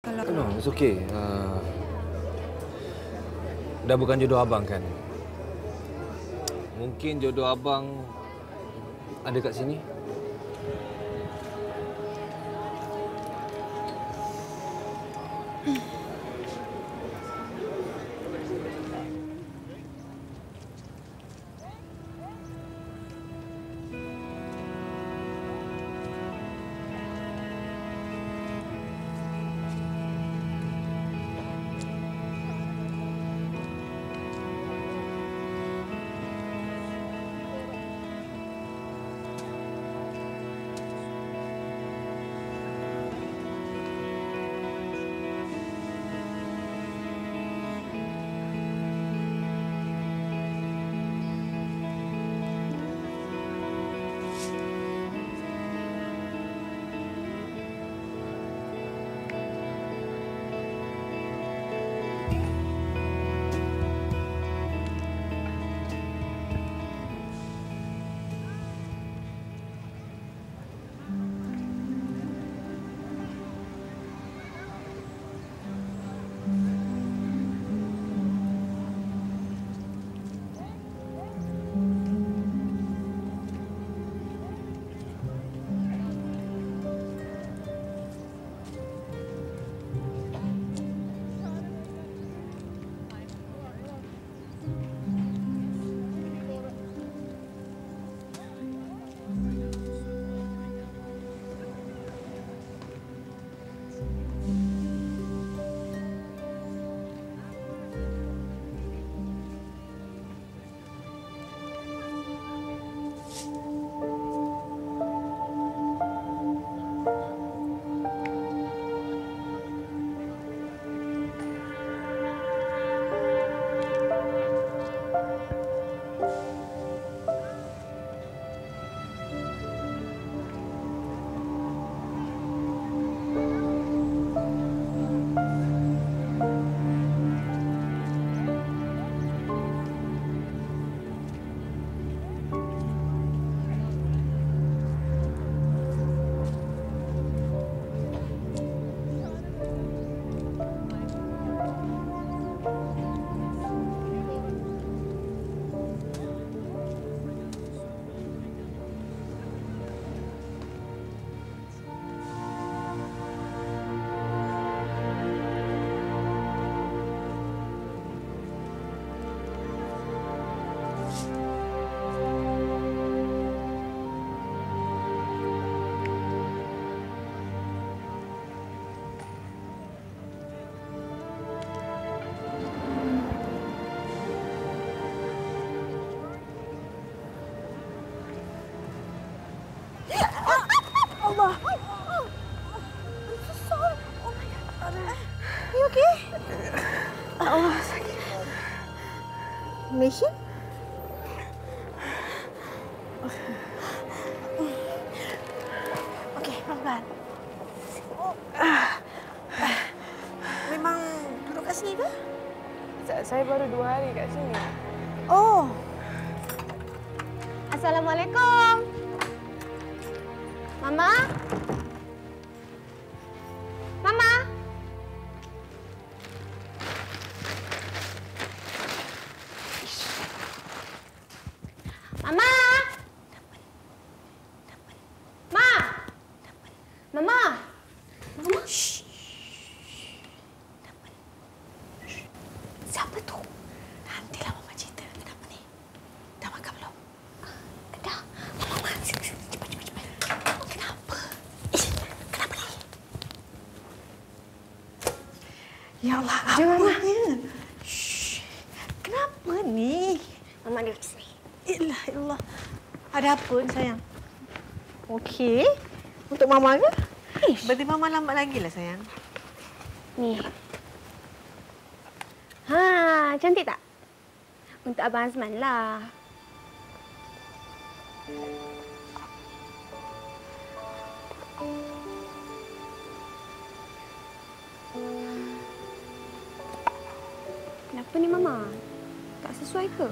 No, it's okay. Dah bukan jodoh abang kan? Mungkin jodoh abang ada kat sini. Allah. I'm so sorry. Oh my God. Are you okay? Allah, sakit. Malaysia? Okey, pelan-pelan. Memang duduk kat sini ke? Saya baru 2 hari kat sini. Oh. Assalamualaikum. Mama? Mama? Mama? Ma? Mama? Mama? Shh. Siapa tu? Nantilah Mama cerita. Kenapa ni? Dah makan belum? Dah. Mama, sini. Cepat. Kenapa? Kenapa ni? Ya Allah, apanya? Shh. Kenapa ni? Mama duduk sini. Ya Allah. Ada apa ni, sayang? Okey. Untuk Mama ke? Berarti Mama lambat lagi lah, sayang. Ni. Ha, cantik tak? Untuk Abang Azman lah. Kenapa ni, Mama? Tak sesuai ke?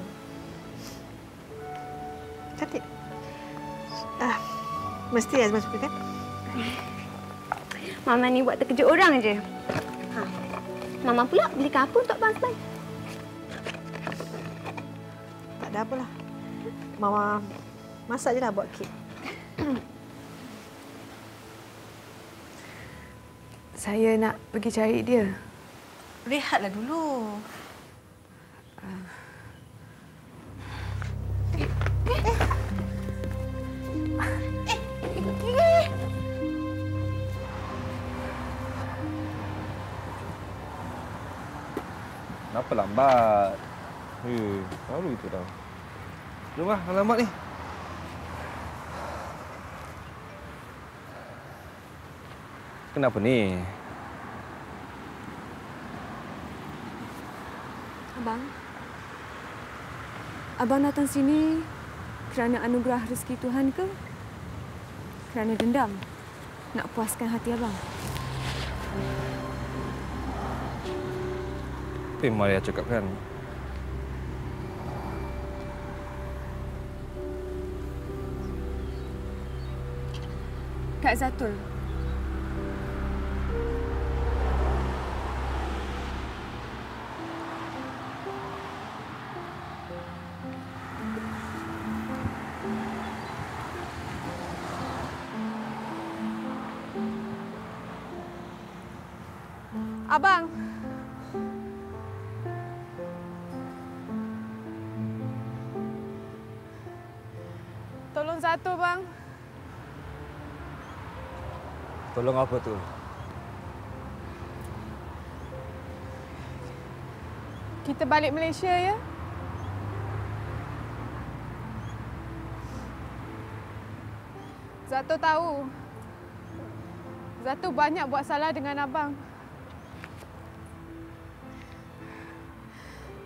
Cantik. Mesti Azman suka kan? Mama ni buat terkejut orang je. Mama pula belikan apa untuk Abang Azman? Tak ada apalah. Mama masak je lah buat kek. Saya nak pergi cari dia. Rehatlah dulu. Kenapa lambat? Baru itu dah. Jomlah, lambat ni. Kenapa ni? Abang datang sini kerana anugerah rezeki Tuhan ke? Kerana dendam? Nak puaskan hati abang? Apa yang Maria cakapkan? Kak Zatul. Abang. Tolong satu, bang. Tolong apa tu? Kita balik Malaysia, ya? Zato tahu. Zato banyak buat salah dengan abang.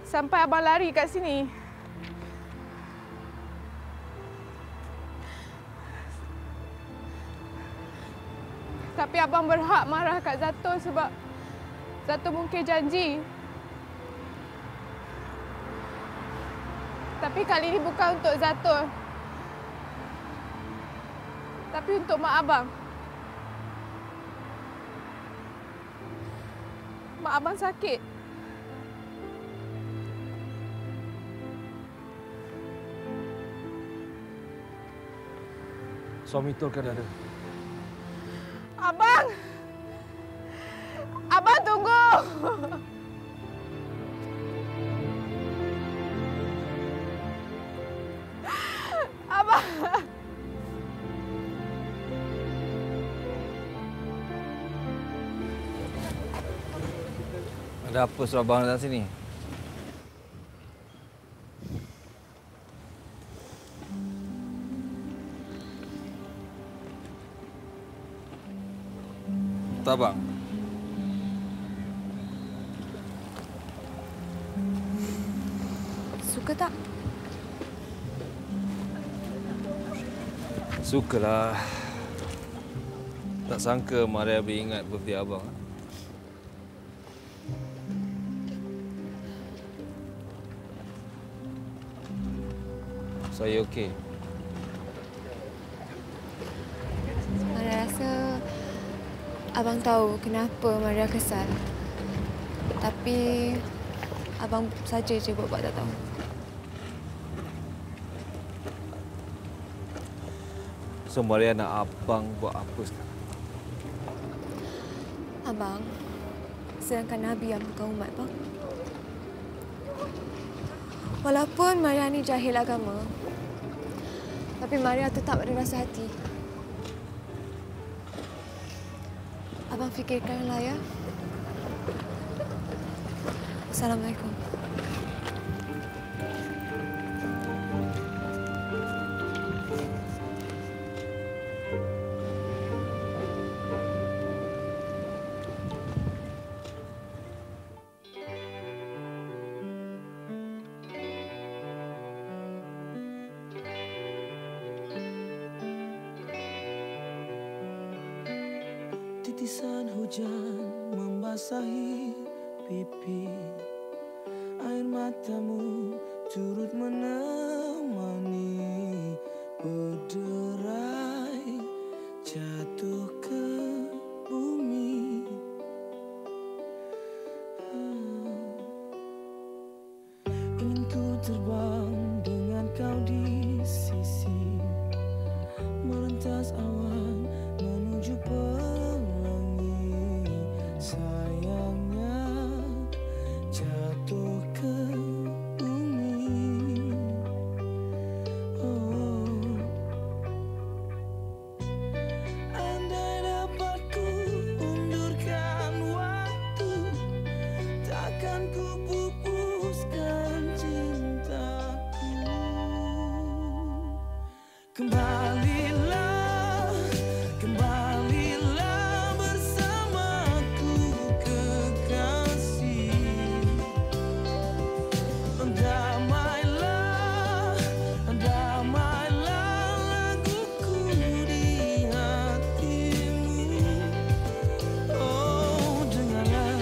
Sampai abang lari kat sini. Tapi abang berhak marah kat Zato sebab Zato mungkin janji. Tapi kali ini bukan untuk Zato. Tapi untuk mak abang. Mak abang sakit. Suami tolkan ada. Abang! Abang tunggu! Abang! Ada apa suruh abang datang sini? Tak, bang. Suka tak? Sukalah. Tak sangka Maria beringat birthday abang. Saya okey. Maria rasa abang tahu kenapa Maria kesal. Tapi abang saja je buat tak tahu. So Maria nak abang buat apa sekarang? Abang, sedangkan Nabi yang bukan umat, bang. Walaupun Maria ni jahil agama, tapi Maria tetap ada rasa hati. Abang fikirkanlah, ya. Assalamualaikum. Titisan hujan membasahi pipi, air matamu turut menemani berderai jatuh ke bumi. terbang dengan kau di sisi, merentas awan menuju pelangi. Sayangnya jatuh ke bumi. Oh, andai dapat ku undurkan waktu, takkan ku pupuskan cintaku. Kembalilah, kembalilah bersamaku kekasih. Damailah, damailah laguku di hatimu. Oh, dengarlah,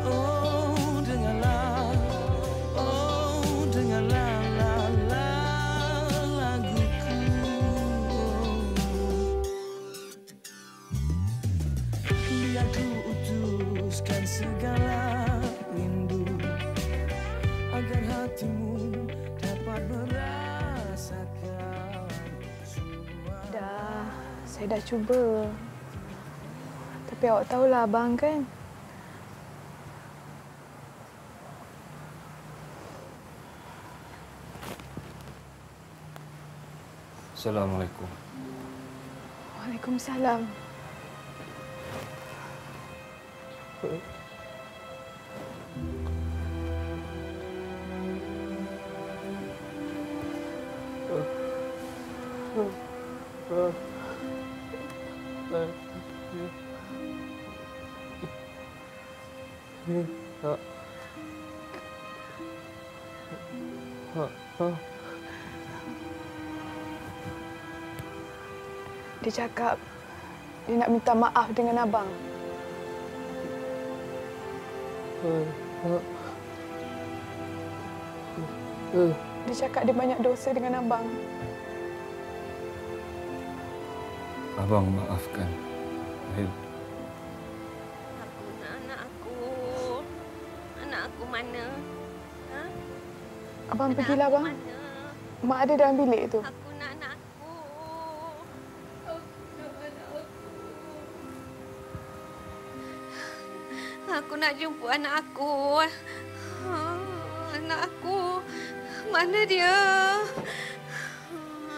oh, dengarlah, oh, dengarlah laguku. Biar ku utuskan segala rindu, agar hatimu dapat merasakan suara. Dah, saya dah cuba. Tapi awak tahulah abang kan? Assalamualaikum. Waalaikumsalam. Dia cakap dia nak minta maaf dengan abang. Dia cakap dia banyak dosa dengan abang. Abang maafkan Rahil. Aku nak anak aku. Anak aku mana? Ha? Abang Anak pergilah aku abang. mana? Mak ada dalam bilik tu. Aku nak anak aku. Aku nak jumpa anak aku. Anak aku. Mana dia?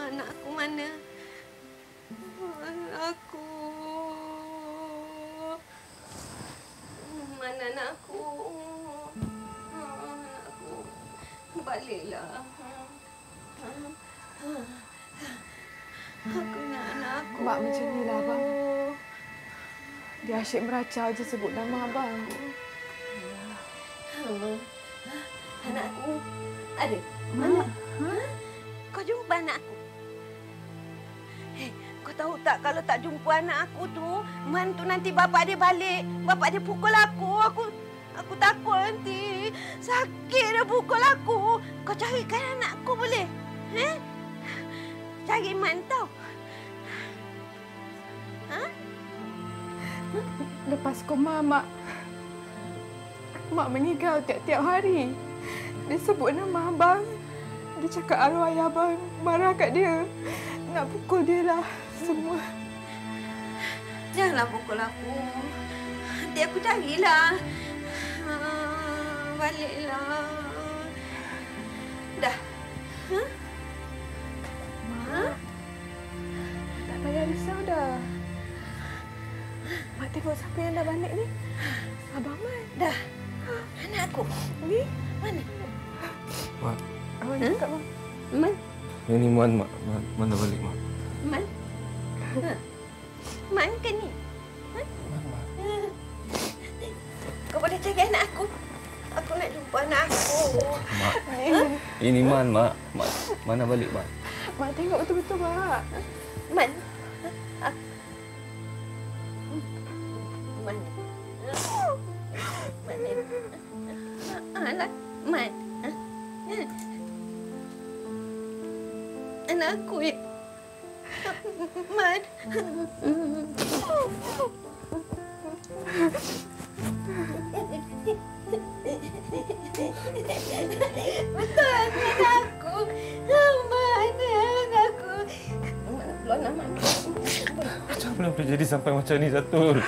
Anak aku mana? Anak aku. Mana anak aku? Anak aku. Baliklah. Aku nak anak aku. Mak macam ni lah abang. Dia asyik meracau je sebut nama abang. Anakku ada? Mana? Kau jumpa anak aku? Hei, kau tahu tak kalau tak jumpa anak aku tu, Man tu nanti bapak dia balik. Bapak dia pukul aku. Aku takut nanti. Sakit dia pukul aku. Kau carikan anak aku boleh? Cari Man tau. Ha? Lepas koma, Mak meninggal tiap-tiap hari. Dia sebut nama abang. Dia cakap arwah ayah abang marah kat dia. Nak pukul dia lah semua. Janganlah pukul aku. Nanti aku carilah. Baliklah. Dah. Ha? Mak, tak payah risau dah. Mak tengok siapa yang dah balik ni. Abang Man. Dah. Anak aku. Ni? Mana? Mak, Abang cakap, Mak. Man. ini Man, Mak. Mana balik, Mak? Man. Man ke ni? Ha? Kau boleh cari anak aku. Aku nak jumpa anak aku. Mak, ini Man, Mak. Mak, mana balik, Mak? Mak tengok betul-betul, Mak. Man. Man. Man. Anak Man. Anak aku ya. Man. Betul. jadi sampai macam ni, Zatul?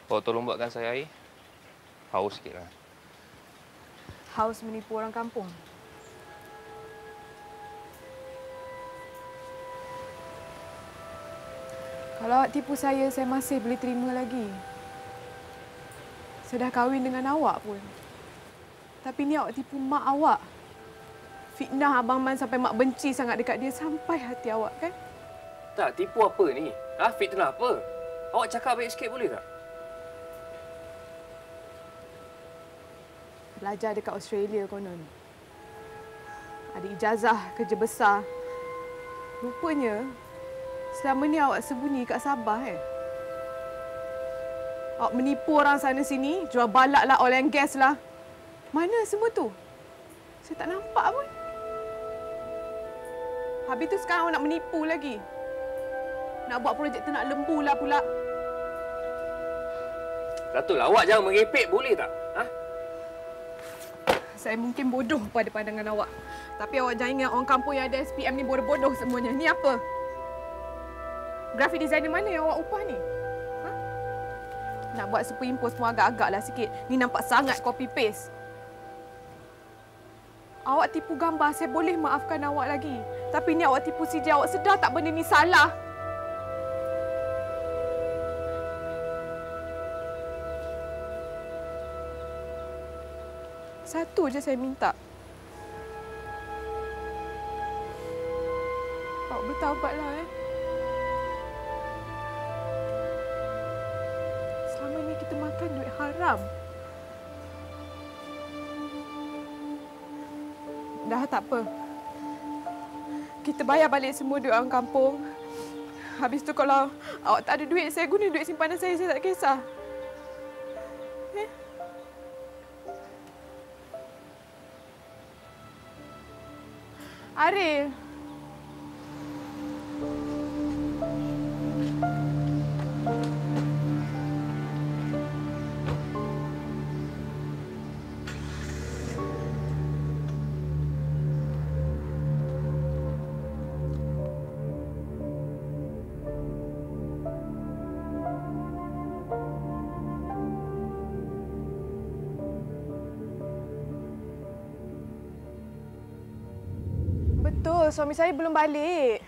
Oh, tolong buatkan saya air. Haus sikitlah. Haus menipu orang kampung. Kalau awak tipu saya masih boleh terima lagi. Saya dah kahwin dengan awak pun. Tapi ni awak tipu mak awak. Fitnah Abang Man sampai mak benci sangat dekat dia sampai hati awak, kan? Tak, tipu apa ni? Fitnah apa? Awak cakap baik sikit boleh tak? Belajar dekat Australia konon. Ada ijazah kerja besar. Rupanya, selama ni awak sembunyi kat Sabah, Awak menipu orang sana sini, jual balak lah, oil and gas lah. Mana semua tu? Saya tak nampak pun. Habis tu sekarang awak nak menipu lagi. Nak buat projek tu nak lembu lah pula. Datuk, awak jangan merepek boleh tak? Saya mungkin bodoh pada pandangan awak. Tapi awak jangan ingat orang kampung yang ada SPM ni bodoh-bodoh semuanya. Ni apa? Grafik designer mana yang awak upah ni? Nak buat superimpose pun agak-agaklah sikit. Ni nampak sangat copy-paste. Awak tipu gambar, saya boleh maafkan awak lagi. Tapi ni awak tipu CJ, awak sedar tak benda ni salah? Satu je saya minta. Awak bertaubatlah, Selama ni kita makan duit haram. Dah tak apa. Kita bayar balik semua duit orang kampung. Habis tu kalau awak tak ada duit, saya guna duit simpanan saya tak kisah. Aril. Betul, suami saya belum balik.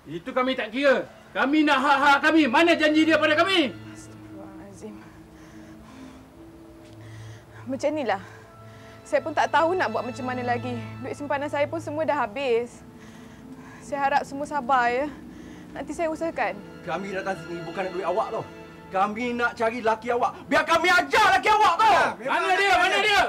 Itu kami tak kira. Kami nak hak-hak kami. Mana janji dia pada kami? Astagfirullahalazim. Macam inilah. Saya pun tak tahu nak buat macam mana lagi. Duit simpanan saya pun semua dah habis. Saya harap semua sabar, ya. Nanti saya usahakan. Kami datang sini bukan nak duit awak tau. Kami nak cari laki awak. Biar kami ajar laki awak tau. Mana dia? Mana dia?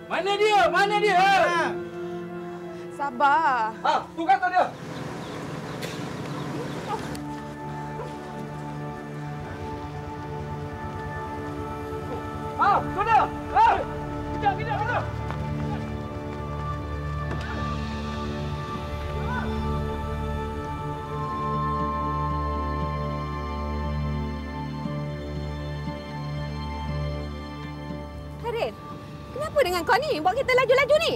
Mana dia? Mana dia? Sabar. Tu kata dia. Tu dia. Kejap. Harin, kenapa dengan kau ni? Buat kita laju-laju ni?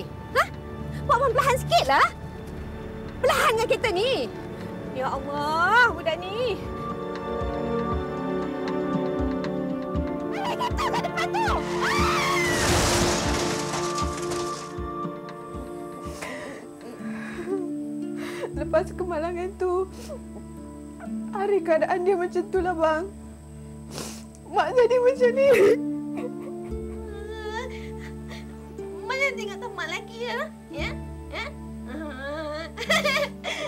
Buat perlahan sikitlah. Perlahan dengan kita ni. Ya Allah, budak ni. Hai, kata kat depan tu. Lepas kemalangan tu, hari keadaan dia macam tu lah, bang. Mak jadi macam ni. Mak jangan tinggalkan Mak lagi ya. Ya? Ya?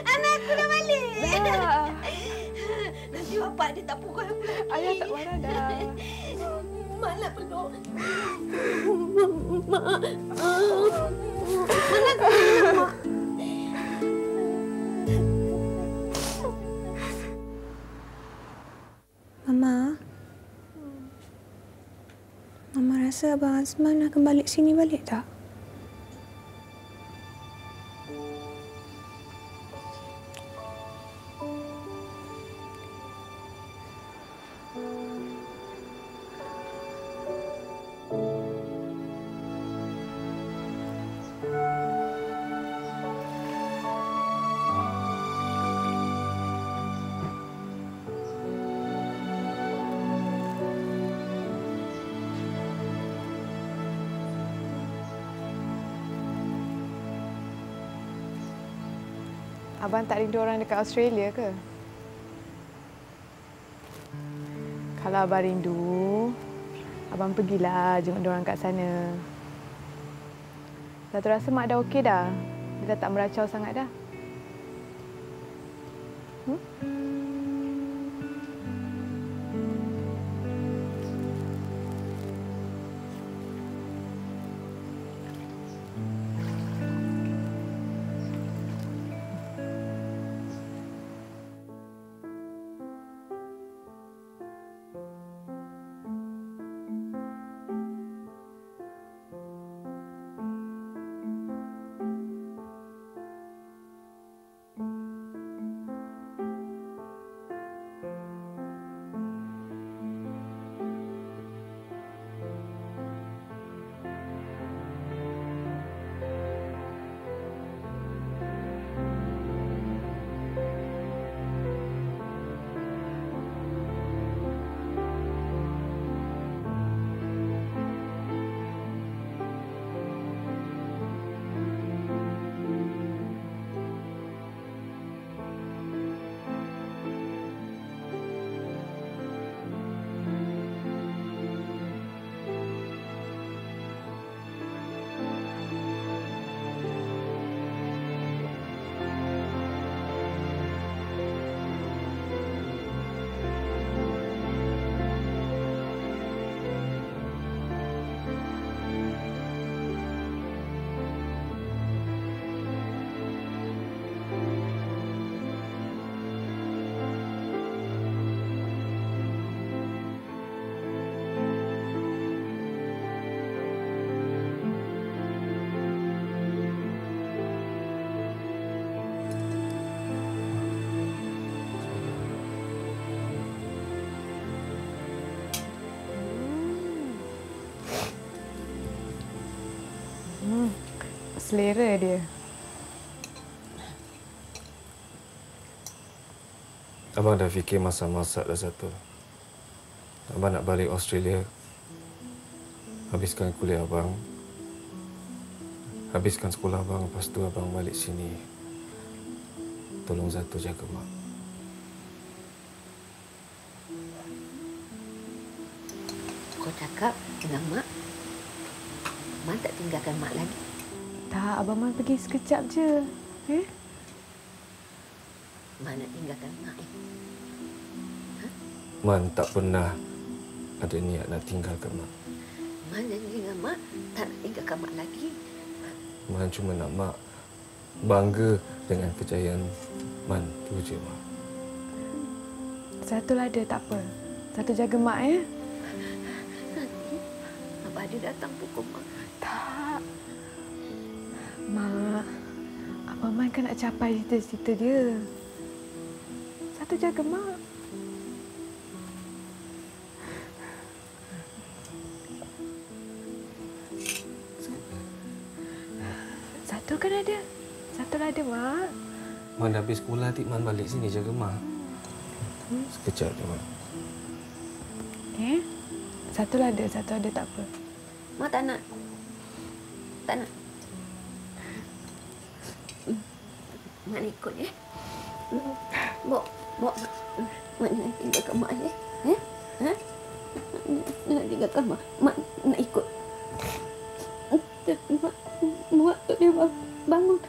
Anak aku dah balik. Dah. Nanti bapak dia tak pukul aku lagi. Ayah tak marah dah. Mak nak peluk. Mak. Mana aku peluk, Mak? Mama. Mama rasa Abang Azman akan balik sini balik tak? Abang tak rindu orang dekat Australia ke? Kalau abang rindu, abang pergilah jenguk diorang kat sana. Satu rasa mak dah okey dah. Dia dah tak meracau sangat dah. Selera dia. Abang dah fikir masak-masak dah satu. Abang nak balik Australia. Habiskan kuliah abang. Habiskan sekolah abang. Lepas tu abang balik sini. Tolong Zato jaga mak. Kau cakap dengan Mak, Mak tak tinggalkan Mak lagi. Tak, Abang Man pergi sekejap je. Mak nak tinggalkan Mak Man tak pernah ada niat nak tinggalkan mak. Mak janji dengan Mak tak nak tinggalkan Mak lagi. Man cuma nak mak bangga dengan kejayaan Man tu je mak. Satu lah dia, tak apa. Satu jaga mak ya. Nanti Abah dia datang pukul Mak. Tak. Mak, Abang Man kan nak capai cita-cita dia. Satu jaga mak. Satu kan ada. Satu lah ada, Mak. Man dah habis sekolah, nanti Man balik sini jaga mak. Sekejap je mak. Satu lah ada, satu ada, tak apa. Mak tak nak. Tak nak. Mak nak ikut ya. Bawa Mak nak tinggalkan Mak ya. Nak tinggalkan Mak. Mak nak ikut. Tapi Mak tak boleh bangun.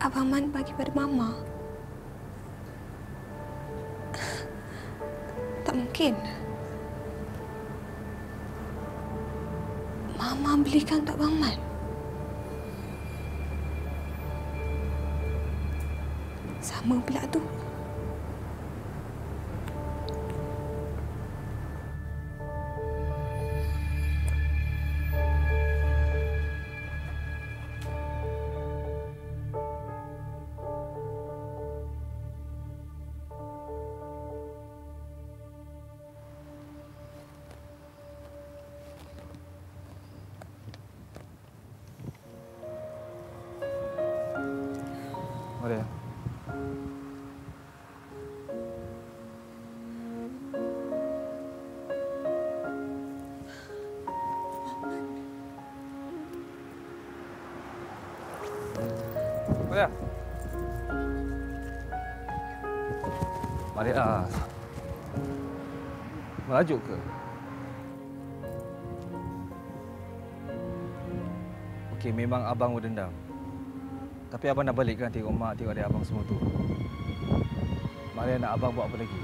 Abang Man bagi pada Mama. Tak mungkin. Mama belikan untuk Abang Man. Sama pula tu. Maria. Maria. Maria. Merajuk ke? Okey, memang abang berdendam. Tapi abang nak balik kan tengok mak, tengok adik abang semua tu. Maria nak abang buat apa lagi?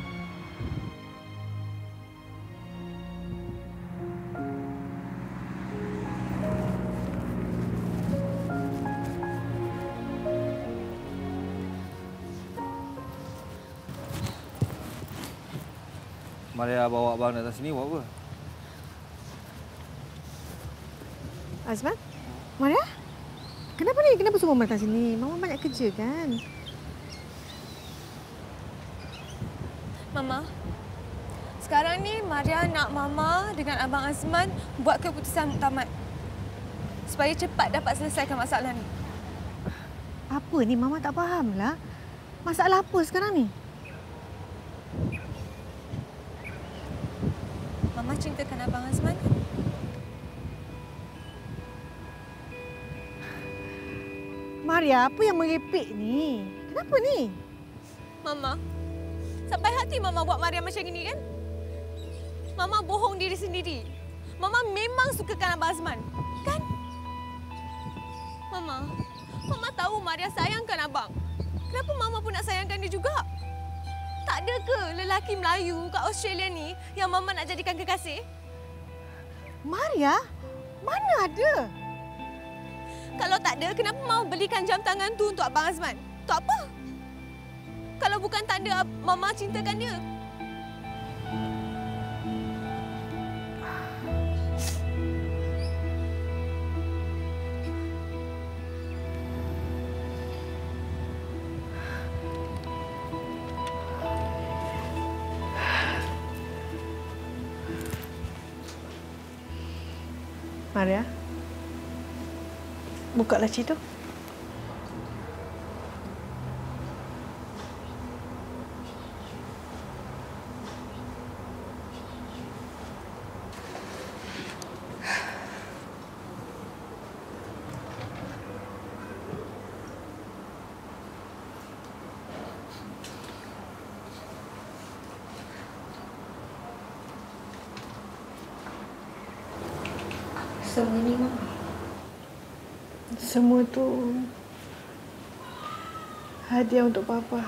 Maria bawa abang datang sini buat apa? Azman? Maria? Kenapa ni? Kenapa semua datang sini? Mama banyak kerja kan? Mama, sekarang ni Maria nak Mama dengan Abang Azman buat keputusan muktamad. Supaya cepat dapat selesaikan masalah ni. Apa ni? Mama tak fahamlah. Masalah apa sekarang ni? Mama cintakan Abang Azman kan? Maria, apa yang merepek ni? Kenapa ni? Mama, sampai hati Mama buat Maria macam ini kan? Mama bohong diri sendiri. Mama memang sukakan Abang Azman, kan? Mama tahu Maria sayangkan Abang. Kenapa Mama pun nak sayangkan dia juga? Tak ada ke lelaki Melayu kat Australia ni yang Mama nak jadikan kekasih? Maria? Mana ada? Kalau tak ada, kenapa Mama belikan jam tangan tu untuk Abang Azman? Untuk apa? Kalau bukan tanda Mama cintakan dia. Maria, buka laci tu. Semua ni Mama. Semua tu hadiah untuk Papa.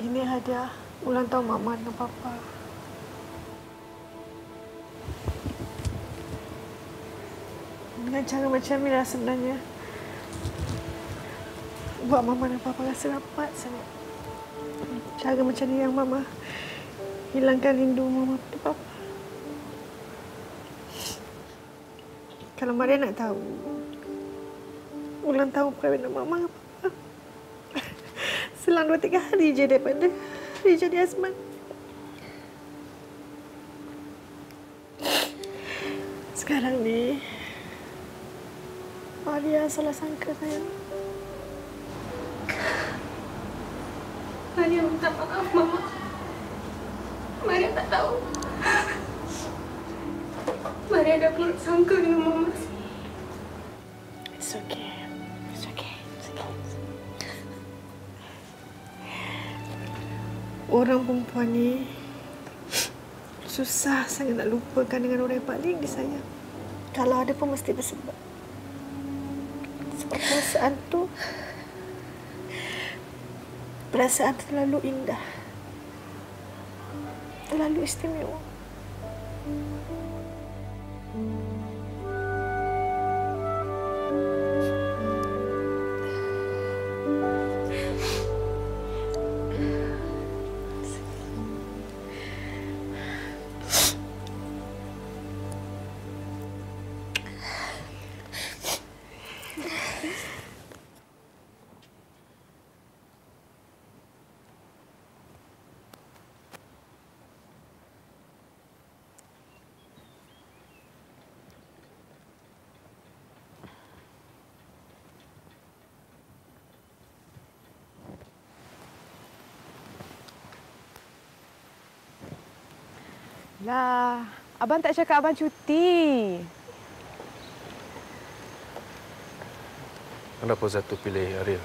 Ini hadiah ulang tahun Mama dengan Papa. Dengan cara macam ni lah sebenarnya buat Mama dan Papa rasa rapat sangat. Cara macam ni yang Mama hilangkan rindu Mama pada Papa. Kalau Maria nak tahu, ulang tahun perkahwinan Mama dengan Papa selang 2-3 hari je daripada dia jadi Azman. Sekarang ni, Maria salah sangka saya. Maria minta maaf, Mama. Maria tak tahu. Maria dah buruk sangka dengan Mama. It's okay. It's okay. It's okay. Orang perempuan ni susah sangat nak lupakan dengan orang yang paling disayang. Kalau ada pun mesti bersebab. Sebab perasaan tu terlalu indah. Terlalu istimewa. Lah, abang tak cakap abang cuti. Kenapa Zatu pilih Ariel?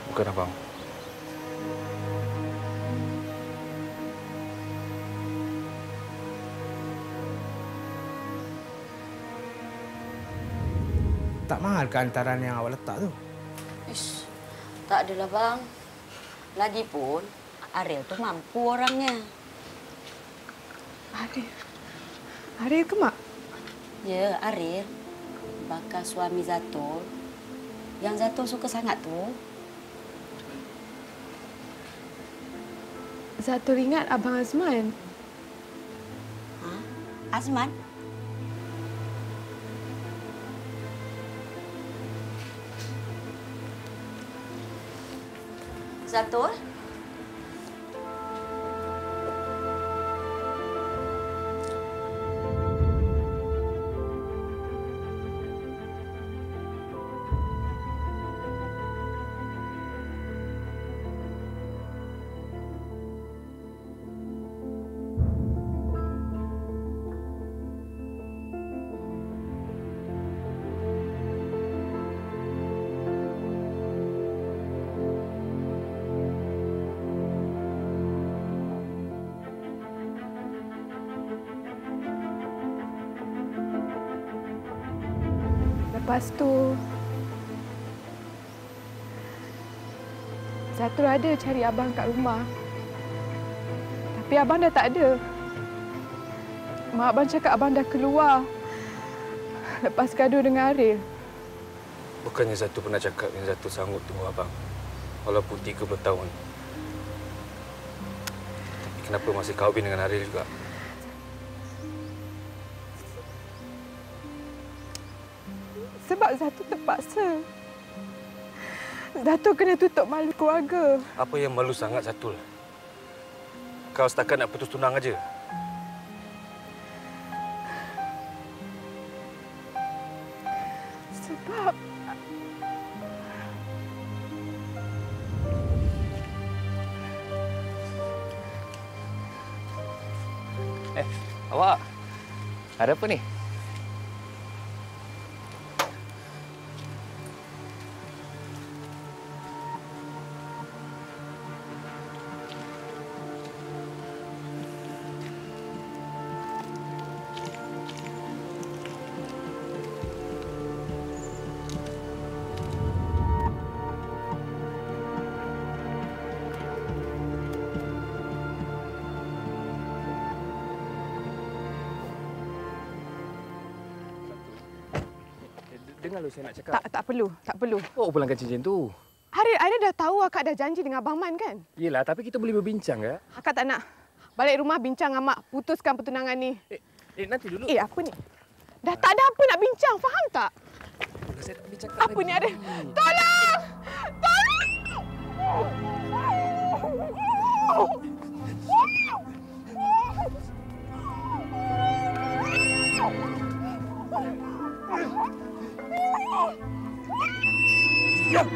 Bukan abang. Tak mahal ke hantaran yang awak letak tu? Ish, tak adalah bang. Lagipun, Ariel tu mampu orangnya. Ariel ke, Mak? Ya, Ariel. Bakal suami Zatul. Yang Zatul suka sangat tu. Zatul ingat Abang Azman. Ha? Azman? Zatul? Lepas tu, Zatul ada cari abang kat rumah. Tapi abang dah tak ada. Mak abang cakap abang dah keluar lepas gaduh dengan Ariel. Bukannya Zatu pernah cakap yang Zatu sanggup tunggu abang walaupun 30 tahun. Tapi kenapa masih kahwin dengan Ariel juga? Sebab Zatul terpaksa. Zatul kena tutup malu keluarga. Apa yang malu sangat, Zatul? Kau setakat nak putus tunang aja. Sebab Awak, ada apa ni? dengar lu saya nak cakap. Tak perlu. Bawa pulangkan cincin tu. Arif dah tahu akak dah janji dengan Abang Man kan? Yelah, tapi kita boleh berbincang ya. Akak tak nak. Balik rumah bincang dengan Mak. Putuskan pertunangan ni. Nanti dulu. Apa ni? Dah tak ada apa nak bincang. Faham tak? Saya tak boleh cakap apa lagi. Ni Arif? Tolong! Diam!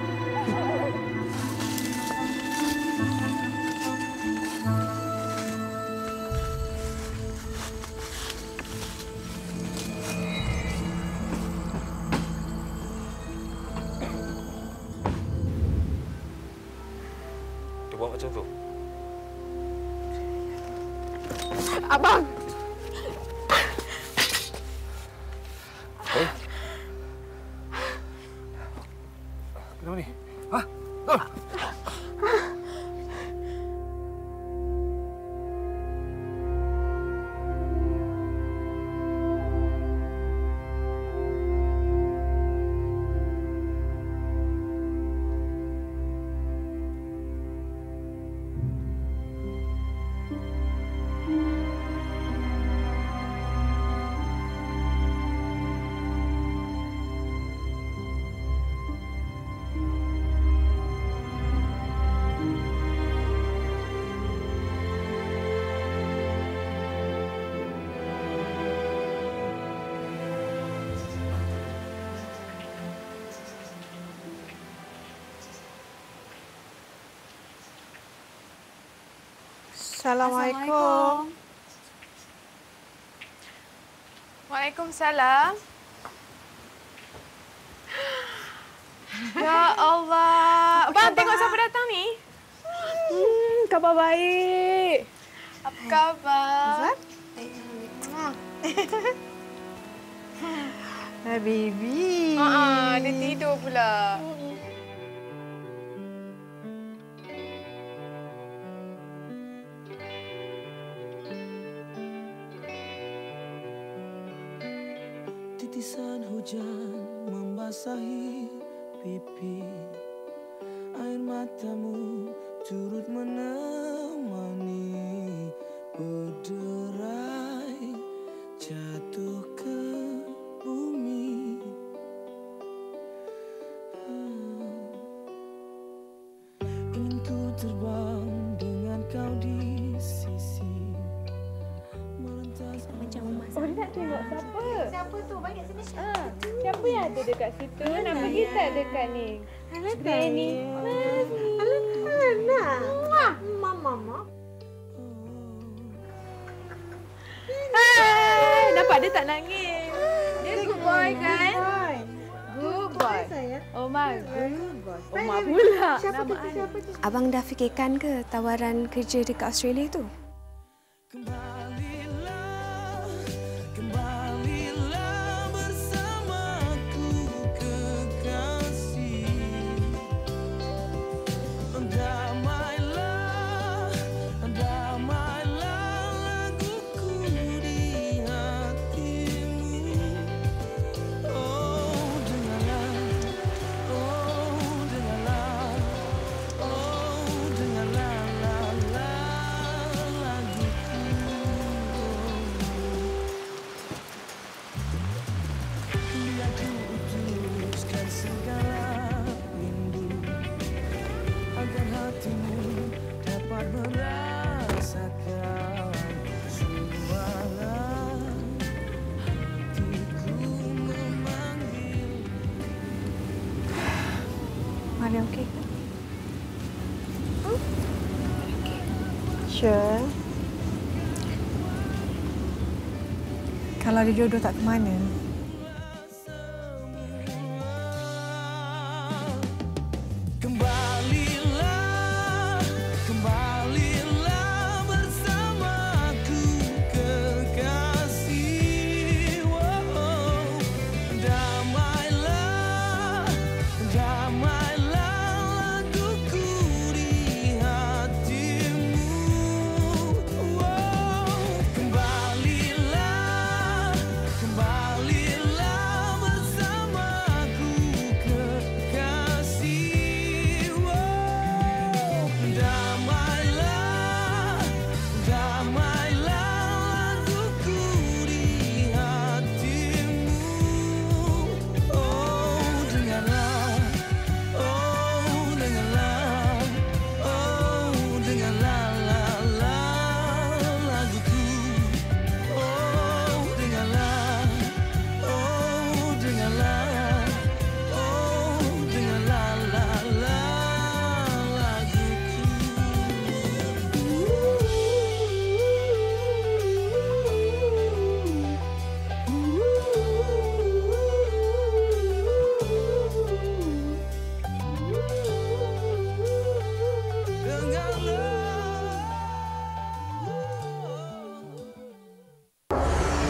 Buat macam tu. Abang! Kenapa ni? Assalamualaikum. Waalaikumsalam. Ya Allah. Abang, tengok siapa datang ni. Khabar baik. Apa khabar? Baby. Dia tidur pula. Titisan hujan membasahi pipi, air matamu turut menemani berderai jatuh ke bumi. Ingin ku terbang dengan kau di sisi, merentas macam rumah. Oh, dia nak tengok siapa? Siapa tu? Banyak sini. Siapa yang ada dekat situ? Nak pergi tak dekat ni? Granny. Anak. Mama. Hai, nampak dia tak nangis. Dia good boy kan? Good boy. Oma. Oma pula. Siapa tu? Abang dah fikirkan ke tawaran kerja dekat Australia tu? Kembalilah bersamaku kekasih. Damailah laguku di hatimu. Oh dengarlah laguku. Biar ku putuskan segala rindu, agar hatimu dapat merasakan suara hatiku memanggil. Maria okey ke? Sure. Kalau dia jodoh tak ke mana,